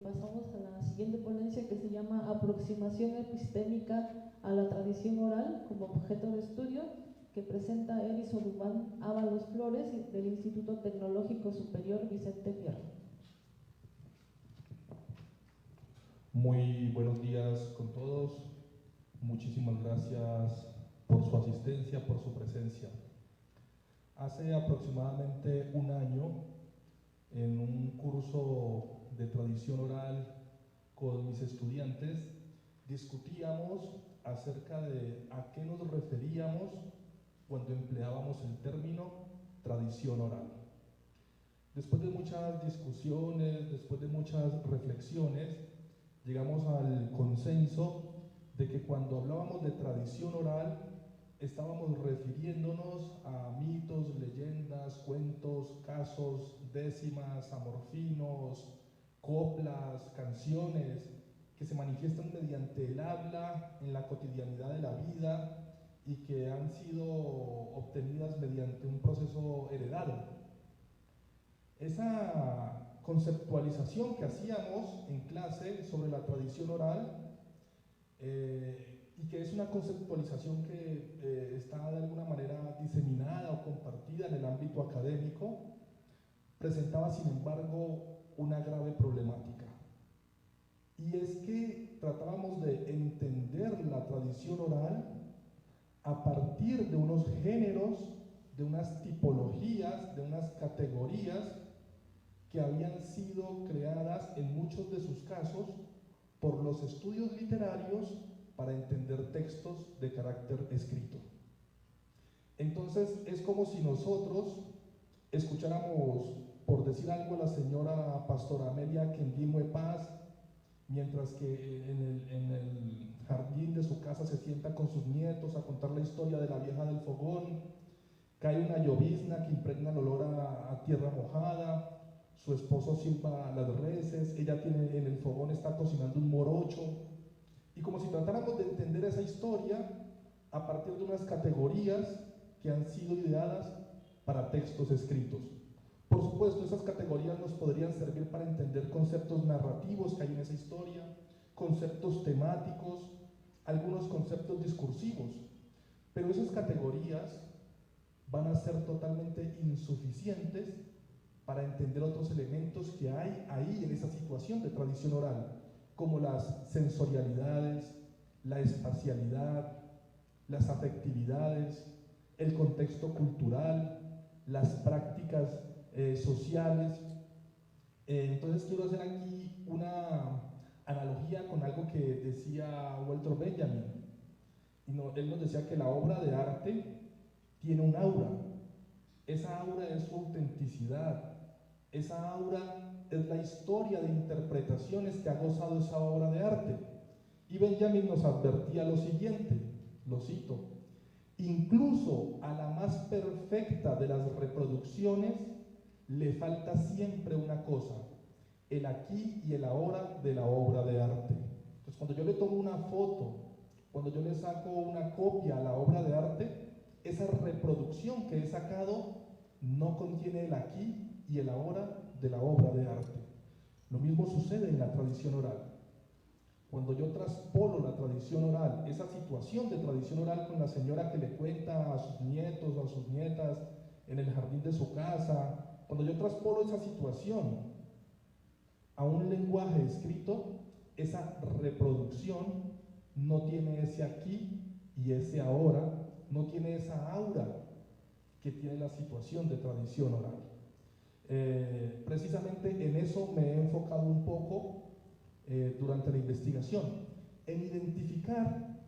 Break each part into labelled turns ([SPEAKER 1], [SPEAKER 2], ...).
[SPEAKER 1] Pasamos a la siguiente ponencia, que se llama Aproximación epistémica a la tradición oral como objeto de estudio, que presenta Eris Odumbán Ábalos Flores del Instituto Tecnológico Superior Vicente Fierro.
[SPEAKER 2] Muy buenos días con todos. Muchísimas gracias por su asistencia, por su presencia. Hace aproximadamente un año, en un curso de tradición oral con mis estudiantes, discutíamos acerca de a qué nos referíamos cuando empleábamos el término tradición oral. Después de muchas discusiones, después de muchas reflexiones, llegamos al consenso de que cuando hablábamos de tradición oral estábamos refiriéndonos a mitos, leyendas, cuentos, casos, décimas, amorfinos, coplas, canciones que se manifiestan mediante el habla en la cotidianidad de la vida y que han sido obtenidas mediante un proceso heredado. Esa conceptualización que hacíamos en clase sobre la tradición oral y que es una conceptualización que está de alguna manera diseminada o compartida en el ámbito académico, presentaba sin embargo una grave problemática. Y es que tratábamos de entender la tradición oral a partir de unos géneros, de unas tipologías, de unas categorías que habían sido creadas en muchos de sus casos por los estudios literarios para entender textos de carácter escrito. Entonces es como si nosotros escucháramos, por decir algo, a la señora Pastora Amelia Kendimwe Paz, mientras que en el jardín de su casa se sienta con sus nietos a contar la historia de la vieja del fogón, cae una llovizna que impregna el olor a tierra mojada, su esposo silba las reses, ella tiene en el fogón, está cocinando un morocho, y como si tratáramos de entender esa historia a partir de unas categorías que han sido ideadas para textos escritos. Por supuesto, esas categorías nos podrían servir para entender conceptos narrativos que hay en esa historia, conceptos temáticos, algunos conceptos discursivos, pero esas categorías van a ser totalmente insuficientes para entender otros elementos que hay ahí en esa situación de tradición oral, como las sensorialidades, la espacialidad, las afectividades, el contexto cultural, las prácticas sociales. Entonces quiero hacer aquí una analogía con algo que decía Walter Benjamin. Él nos decía que la obra de arte tiene un aura. Esa aura es su autenticidad. Esa aura es la historia de interpretaciones que ha gozado esa obra de arte. Y Benjamin nos advertía lo siguiente, lo cito: incluso a la más perfecta de las reproducciones le falta siempre una cosa, el aquí y el ahora de la obra de arte. Entonces, cuando yo le tomo una foto, cuando yo le saco una copia a la obra de arte, esa reproducción que he sacado no contiene el aquí y el ahora de la obra de arte. Lo mismo sucede en la tradición oral. Cuando yo traspolo la tradición oral, esa situación de tradición oral con la señora que le cuenta a sus nietos o a sus nietas en el jardín de su casa, cuando yo traspolo esa situación a un lenguaje escrito, esa reproducción no tiene ese aquí y ese ahora, no tiene esa aura que tiene la situación de tradición oral. Precisamente en eso me he enfocado un poco durante la investigación, en identificar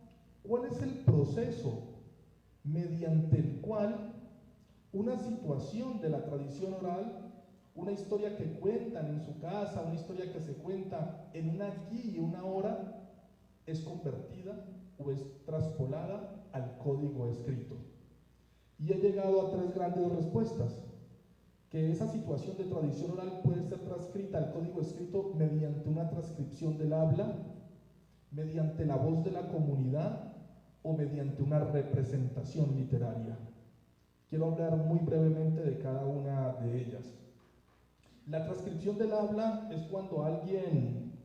[SPEAKER 2] cuál es el proceso mediante el cual una situación de la tradición oral, una historia que cuentan en su casa, una historia que se cuenta en un aquí y una ahora, es convertida o es traspolada al código escrito. Y he llegado a tres grandes respuestas: que esa situación de tradición oral puede ser transcrita al código escrito mediante una transcripción del habla, mediante la voz de la comunidad o mediante una representación literaria. Quiero hablar muy brevemente de cada una de ellas. La transcripción del habla es cuando alguien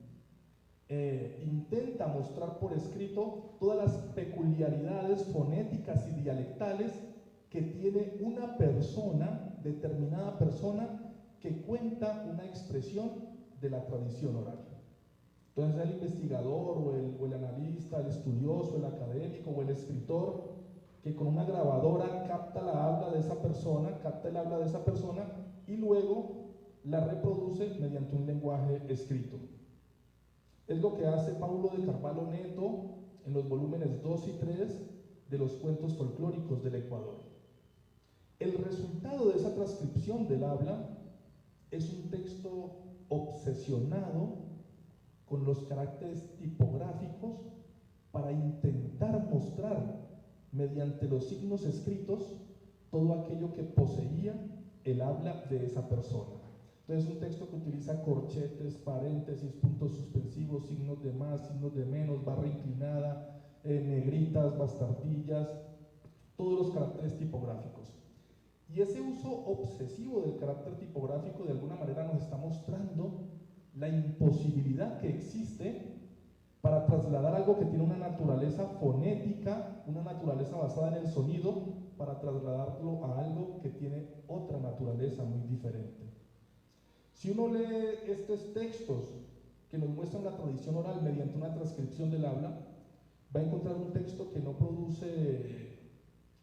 [SPEAKER 2] intenta mostrar por escrito todas las peculiaridades fonéticas y dialectales que tiene una persona, determinada persona, que cuenta una expresión de la tradición oral. Entonces el investigador o el analista, el estudioso, el académico o el escritor, que con una grabadora capta el habla de esa persona y luego la reproduce mediante un lenguaje escrito. Es lo que hace Paulo de Carvalho Neto en los volúmenes 2 y 3 de los cuentos folclóricos del Ecuador. El resultado de esa transcripción del habla es un texto obsesionado con los caracteres tipográficos para intentar mostrar mediante los signos escritos todo aquello que poseía el habla de esa persona. Entonces es un texto que utiliza corchetes, paréntesis, puntos suspensivos, signos de más, signos de menos, barra inclinada, negritas, bastardillas, todos los caracteres tipográficos. Y ese uso obsesivo del carácter tipográfico de alguna manera nos está mostrando la imposibilidad que existe para trasladar algo que tiene una naturaleza fonética, una naturaleza basada en el sonido, para trasladarlo a algo que tiene otra naturaleza muy diferente. Si uno lee estos textos que nos muestran la tradición oral mediante una transcripción del habla, va a encontrar un texto que no produce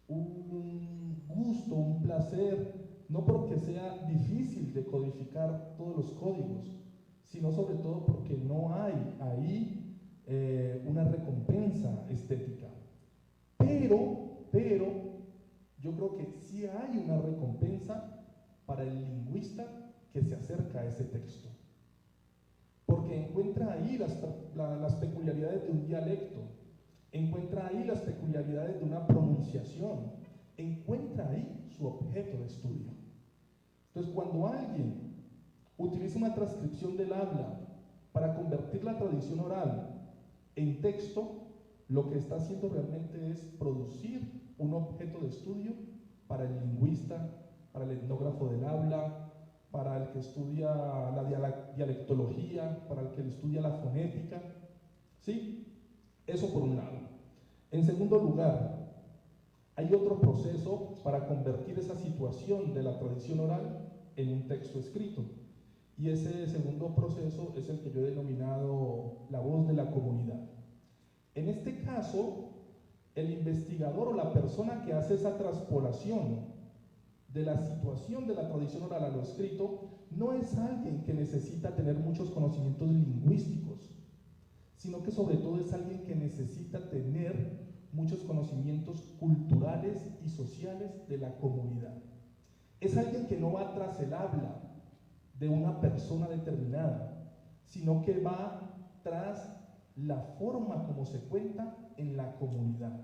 [SPEAKER 2] un gusto, un placer, no porque sea difícil de codificar todos los códigos, sino sobre todo porque no hay ahí una recompensa estética. Pero yo creo que sí hay una recompensa para el lingüista que se acerca a ese texto, porque encuentra ahí las peculiaridades de un dialecto, encuentra ahí las peculiaridades de una pronunciación, encuentra ahí su objeto de estudio. Entonces, cuando alguien utiliza una transcripción del habla para convertir la tradición oral en texto, lo que está haciendo realmente es producir un objeto de estudio para el lingüista, para el etnógrafo del habla, para el que estudia la dialectología, para el que estudia la fonética. ¿Sí? Eso por un lado. En segundo lugar, hay otro proceso para convertir esa situación de la tradición oral en un texto escrito. Y ese segundo proceso es el que yo he denominado la voz de la comunidad. En este caso, el investigador o la persona que hace esa traspolación de la situación de la tradición oral a lo escrito no es alguien que necesita tener muchos conocimientos lingüísticos, sino que sobre todo es alguien que necesita tener muchos conocimientos culturales y sociales de la comunidad. Es alguien que no va tras el habla de una persona determinada, sino que va tras la forma como se cuenta en la comunidad.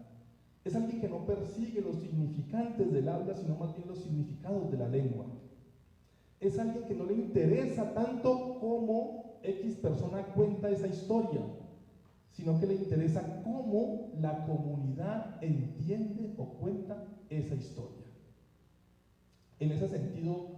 [SPEAKER 2] Es alguien que no persigue los significantes del habla, sino más bien los significados de la lengua. Es alguien que no le interesa tanto cómo X persona cuenta esa historia, sino que le interesa cómo la comunidad entiende o cuenta esa historia. En ese sentido,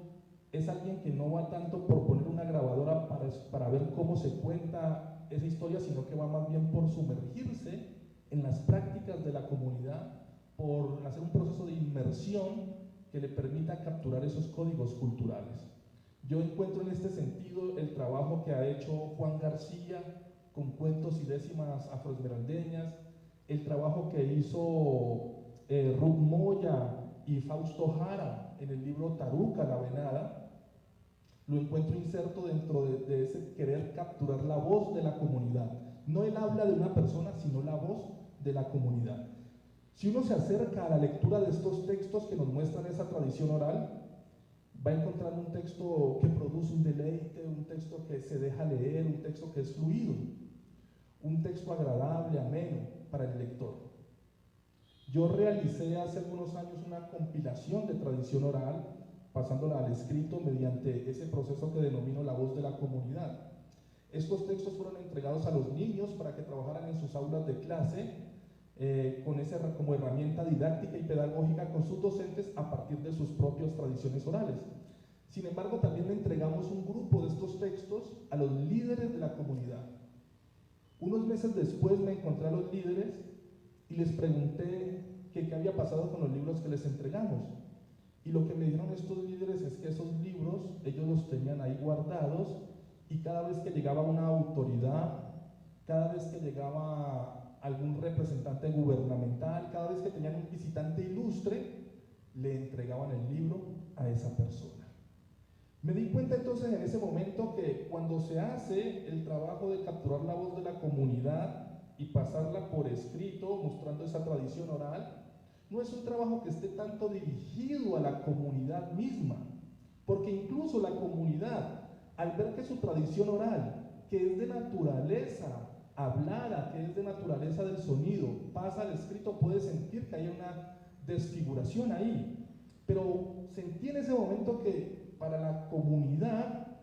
[SPEAKER 2] es alguien que no va tanto por poner una grabadora para ver cómo se cuenta esa historia, sino que va más bien por sumergirse en las prácticas de la comunidad, por hacer un proceso de inmersión que le permita capturar esos códigos culturales. Yo encuentro en este sentido el trabajo que ha hecho Juan García con cuentos y décimas afroesmeraldeñas, el trabajo que hizo Ruth Moya y Fausto Jara en el libro Taruca, la venada, lo encuentro inserto dentro de ese querer capturar la voz de la comunidad, no el habla de una persona, sino la voz de la comunidad. Si uno se acerca a la lectura de estos textos que nos muestran esa tradición oral, va a encontrar un texto que produce un deleite, un texto que se deja leer, un texto que es fluido, un texto agradable, ameno para el lector. Yo realicé hace algunos años una compilación de tradición oral, pasándola al escrito mediante ese proceso que denomino la voz de la comunidad. Estos textos fueron entregados a los niños para que trabajaran en sus aulas de clase, con esa como herramienta didáctica y pedagógica con sus docentes a partir de sus propias tradiciones orales. Sin embargo, también le entregamos un grupo de estos textos a los líderes de la comunidad. Unos meses después me encontré a los líderes y les pregunté que qué había pasado con los libros que les entregamos. Y lo que me dijeron estos líderes es que esos libros ellos los tenían ahí guardados, y cada vez que llegaba una autoridad, cada vez que llegaba algún representante gubernamental, cada vez que tenían un visitante ilustre, le entregaban el libro a esa persona. Me di cuenta entonces en ese momento que cuando se hace el trabajo de capturar la voz de la comunidad y pasarla por escrito, mostrando esa tradición oral, no es un trabajo que esté tanto dirigido a la comunidad misma, porque incluso la comunidad, al ver que su tradición oral, que es de naturaleza hablada, que es de naturaleza del sonido, pasa al escrito, puede sentir que hay una desfiguración ahí. Pero sentí en ese momento que para la comunidad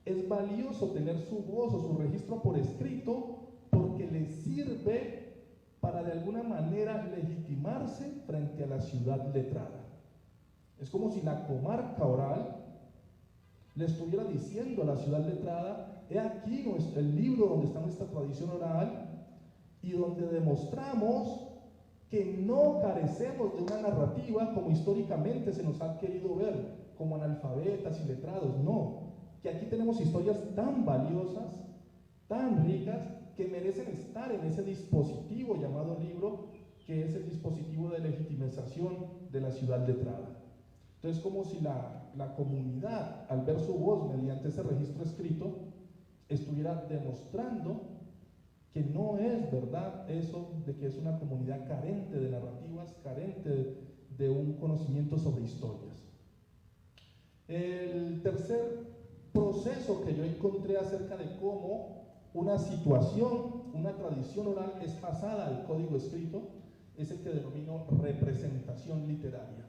[SPEAKER 2] es valioso tener su voz o su registro por escrito, porque le sirve para de alguna manera legitimarse frente a la ciudad letrada. Es como si la comarca oral le estuviera diciendo a la ciudad letrada: he aquí el libro donde está nuestra tradición oral y donde demostramos que no carecemos de una narrativa como históricamente se nos ha querido ver, como analfabetas y letrados. No, que aquí tenemos historias tan valiosas, tan ricas, que merecen estar en ese dispositivo llamado libro, que es el dispositivo de legitimización de la ciudad letrada. Entonces, como si la comunidad, al ver su voz mediante ese registro escrito, estuviera demostrando que no es verdad eso de que es una comunidad carente de narrativas, carente de un conocimiento sobre historias. El tercer proceso que yo encontré acerca de cómo una situación, una tradición oral es pasada al código escrito, es el que denomino representación literaria.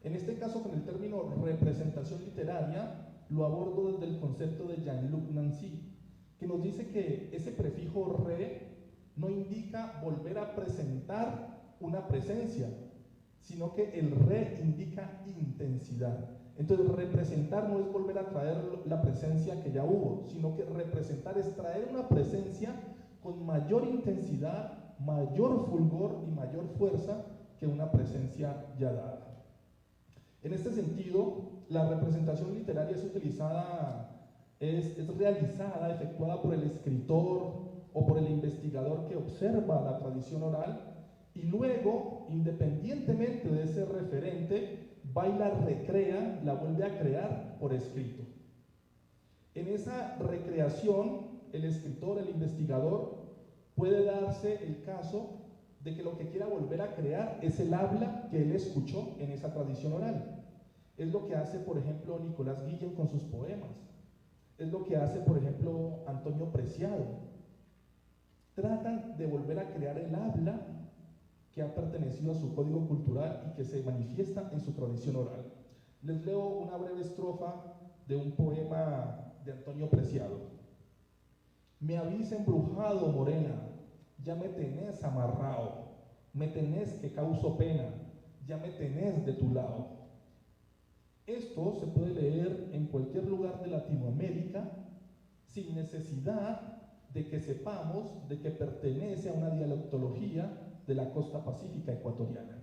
[SPEAKER 2] En este caso, con el término representación literaria, lo abordo desde el concepto de Jean-Luc Nancy, que nos dice que ese prefijo re no indica volver a presentar una presencia, sino que el re indica intensidad. Entonces, representar no es volver a traer la presencia que ya hubo, sino que representar es traer una presencia con mayor intensidad, mayor fulgor y mayor fuerza que una presencia ya dada. En este sentido, la representación literaria es utilizada, es realizada, efectuada por el escritor o por el investigador que observa la tradición oral y luego, independientemente de ese referente, va y la recrea, la vuelve a crear por escrito. En esa recreación, el escritor, el investigador, puede darse el caso de que lo que quiera volver a crear es el habla que él escuchó en esa tradición oral. Es lo que hace, por ejemplo, Nicolás Guillén con sus poemas. Es lo que hace, por ejemplo, Antonio Preciado. Tratan de volver a crear el habla que ha pertenecido a su código cultural y que se manifiesta en su tradición oral. Les leo una breve estrofa de un poema de Antonio Preciado. Me habéis embrujado, morena, ya me tenés amarrado, me tenés que causo pena, ya me tenés de tu lado. Esto se puede leer en cualquier lugar de Latinoamérica sin necesidad de que sepamos de que pertenece a una dialectología de la costa pacífica ecuatoriana.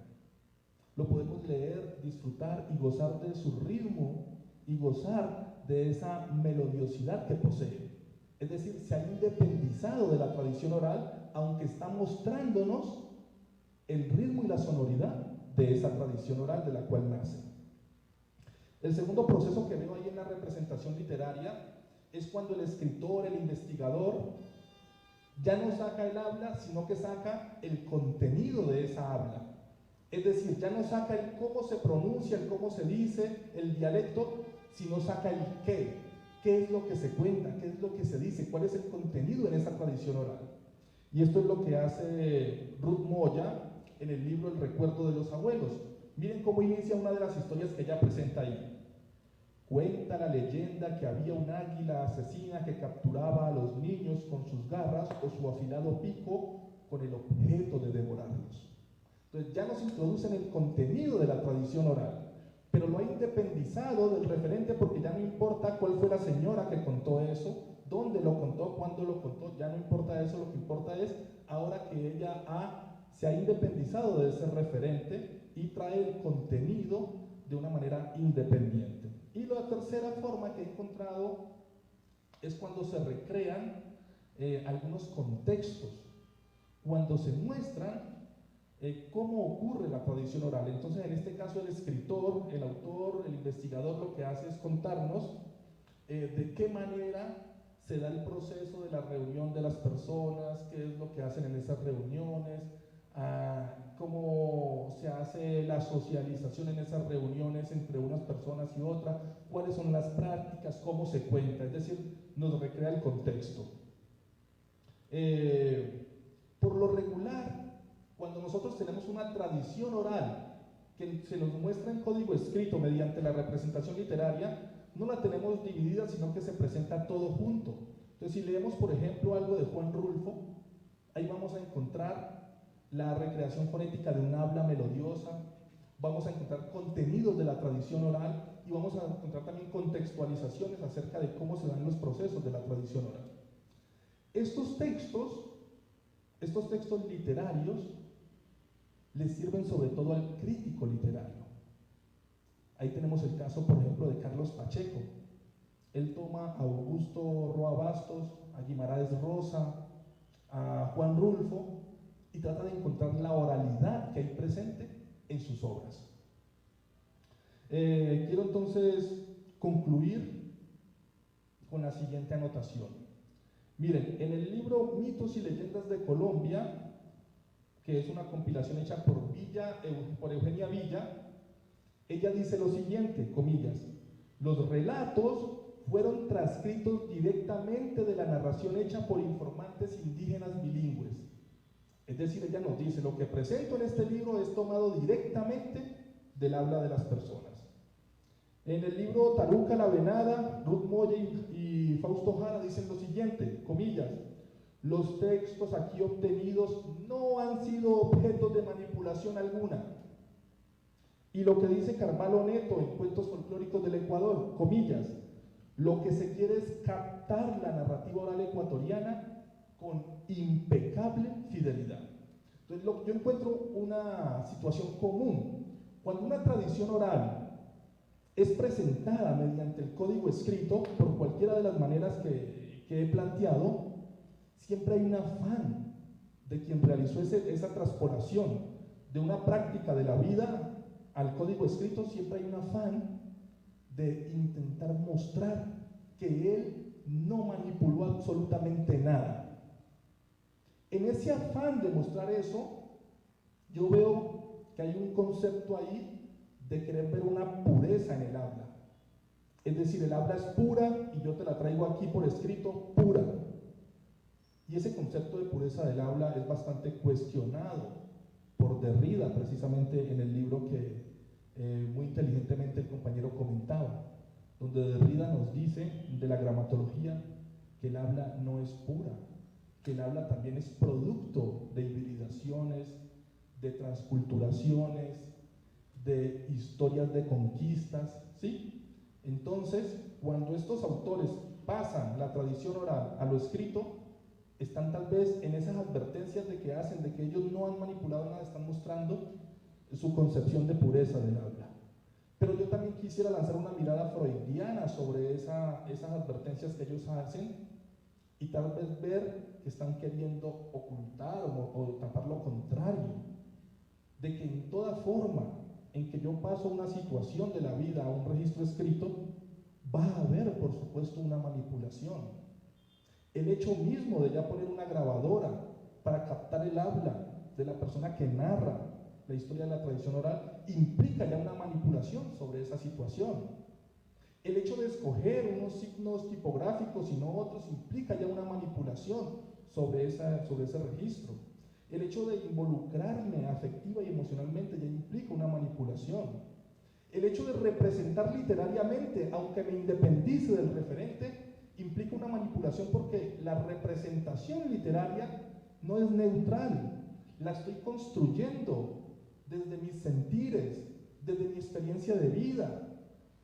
[SPEAKER 2] Lo podemos leer, disfrutar y gozar de su ritmo y gozar de esa melodiosidad que posee. Es decir, se ha independizado de la tradición oral, aunque está mostrándonos el ritmo y la sonoridad de esa tradición oral de la cual nace. El segundo proceso que veo ahí en la representación literaria es cuando el escritor, el investigador, ya no saca el habla, sino que saca el contenido de esa habla. Es decir, ya no saca el cómo se pronuncia, el cómo se dice, el dialecto, sino saca el qué es lo que se cuenta, qué es lo que se dice, cuál es el contenido en esa tradición oral. Y esto es lo que hace Ruth Moya en el libro El recuerdo de los abuelos. Miren cómo inicia una de las historias que ella presenta ahí. Cuenta la leyenda que había un águila asesina que capturaba a los niños con sus garras o su afilado pico con el objeto de devorarlos. Entonces ya nos introduce en el contenido de la tradición oral, pero lo ha independizado del referente porque ya no importa cuál fue la señora que contó eso, dónde lo contó, cuándo lo contó, ya no importa eso, lo que importa es ahora que ella se ha independizado de ese referente y trae el contenido de una manera independiente. Y la tercera forma que he encontrado es cuando se recrean algunos contextos, cuando se muestran cómo ocurre la tradición oral. Entonces, en este caso, el escritor, el autor, el investigador lo que hace es contarnos de qué manera se da el proceso de la reunión de las personas, qué es lo que hacen en esas reuniones, cómo se hace la socialización en esas reuniones entre unas personas y otras, cuáles son las prácticas, cómo se cuenta, es decir, nos recrea el contexto. Por lo regular, cuando nosotros tenemos una tradición oral que se nos muestra en código escrito mediante la representación literaria, no la tenemos dividida, sino que se presenta todo junto. Entonces, si leemos, por ejemplo, algo de Juan Rulfo, ahí vamos a encontrar la recreación fonética de un habla melodiosa, vamos a encontrar contenidos de la tradición oral y vamos a encontrar también contextualizaciones acerca de cómo se dan los procesos de la tradición oral. Estos textos literarios les sirven sobre todo al crítico literario. Ahí tenemos el caso, por ejemplo, de Carlos Pacheco. Él toma a Augusto Roa Bastos, a Guimarães Rosa, a Juan Rulfo y trata de encontrar la oralidad que hay presente en sus obras. Quiero entonces concluir con la siguiente anotación. Miren, en el libro Mitos y Leyendas de Colombia, que es una compilación hecha por Eugenia Villa, ella dice lo siguiente, comillas: los relatos fueron transcritos directamente de la narración hecha por informantes indígenas bilingües. Es decir, ella nos dice, lo que presento en este libro es tomado directamente del habla de las personas. En el libro Taruca la Venada, Ruth Moya y Fausto Jara dicen lo siguiente, comillas: los textos aquí obtenidos no han sido objetos de manipulación alguna. Y lo que dice Carvalho Neto en Cuentos Folclóricos del Ecuador, comillas: lo que se quiere es captar la narrativa oral ecuatoriana con impecable fidelidad. Entonces, yo encuentro una situación común. Cuando una tradición oral es presentada mediante el código escrito, por cualquiera de las maneras que he planteado, siempre hay un afán de quien realizó esa transpolación de una práctica de la vida al código escrito, siempre hay un afán de intentar mostrar que él no manipuló absolutamente nada. En ese afán de mostrar eso, yo veo que hay un concepto ahí de querer ver una pureza en el habla. Es decir, el habla es pura y yo te la traigo aquí por escrito, pura. Y ese concepto de pureza del habla es bastante cuestionado por Derrida, precisamente en el libro que muy inteligentemente el compañero comentaba, donde Derrida nos dice de la gramatología que el habla no es pura, que el habla también es producto de hibridaciones, de transculturaciones, de historias de conquistas, ¿sí? Entonces, cuando estos autores pasan la tradición oral a lo escrito, están tal vez en esas advertencias de que hacen, de que ellos no han manipulado nada, están mostrando su concepción de pureza del habla. Pero yo también quisiera lanzar una mirada freudiana sobre esas advertencias que ellos hacen y tal vez ver que están queriendo ocultar o tapar lo contrario, de que en toda forma en que yo paso una situación de la vida a un registro escrito, va a haber, por supuesto, una manipulación. El hecho mismo de ya poner una grabadora para captar el habla de la persona que narra la historia de la tradición oral implica ya una manipulación sobre esa situación. El hecho de escoger unos signos tipográficos y no otros implica ya una manipulación sobre ese registro. El hecho de involucrarme afectiva y emocionalmente ya implica una manipulación. El hecho de representar literariamente, aunque me independice del referente, implica una manipulación porque la representación literaria no es neutral, la estoy construyendo desde mis sentires, desde mi experiencia de vida,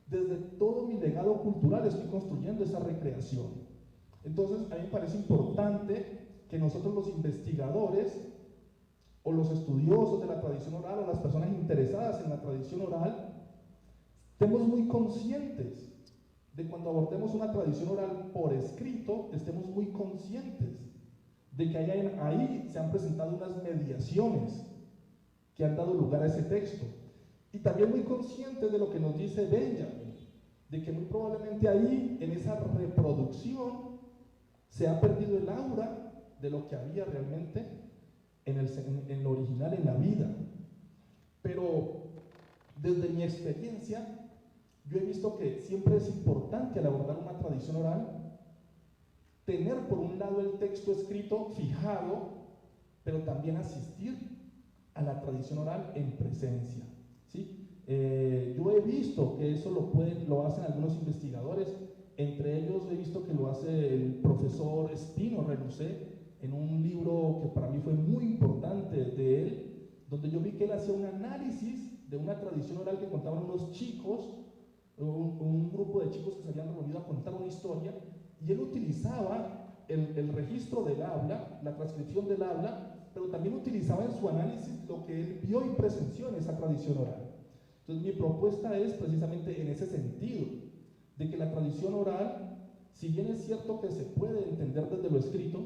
[SPEAKER 2] desde todo mi legado cultural estoy construyendo esa recreación. Entonces, a mí me parece importante que nosotros los investigadores o los estudiosos de la tradición oral o las personas interesadas en la tradición oral estemos muy conscientes de cuando abordemos una tradición oral por escrito, estemos muy conscientes de que ahí se han presentado unas mediaciones que han dado lugar a ese texto. Y también muy conscientes de lo que nos dice Benjamin, de que muy probablemente ahí, en esa reproducción, se ha perdido el aura de lo que había realmente en lo original, en la vida. Pero desde mi experiencia, yo he visto que siempre es importante al abordar una tradición oral tener por un lado el texto escrito fijado, pero también asistir a la tradición oral en presencia, ¿sí? Yo he visto que eso lo hacen algunos investigadores, entre ellos he visto que lo hace el profesor Espino Relucé en un libro que para mí fue muy importante de él, donde yo vi que él hacía un análisis de una tradición oral que contaban unos chicos, un grupo de chicos que se habían reunido a contar una historia, y él utilizaba el registro del habla, la transcripción del habla, pero también utilizaba en su análisis lo que él vio y presenció en esa tradición oral. Entonces mi propuesta es precisamente en ese sentido, de que la tradición oral, si bien es cierto que se puede entender desde lo escrito,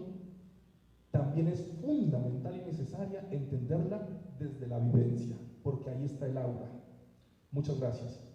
[SPEAKER 2] también es fundamental y necesaria entenderla desde la vivencia, porque ahí está el aura. Muchas gracias.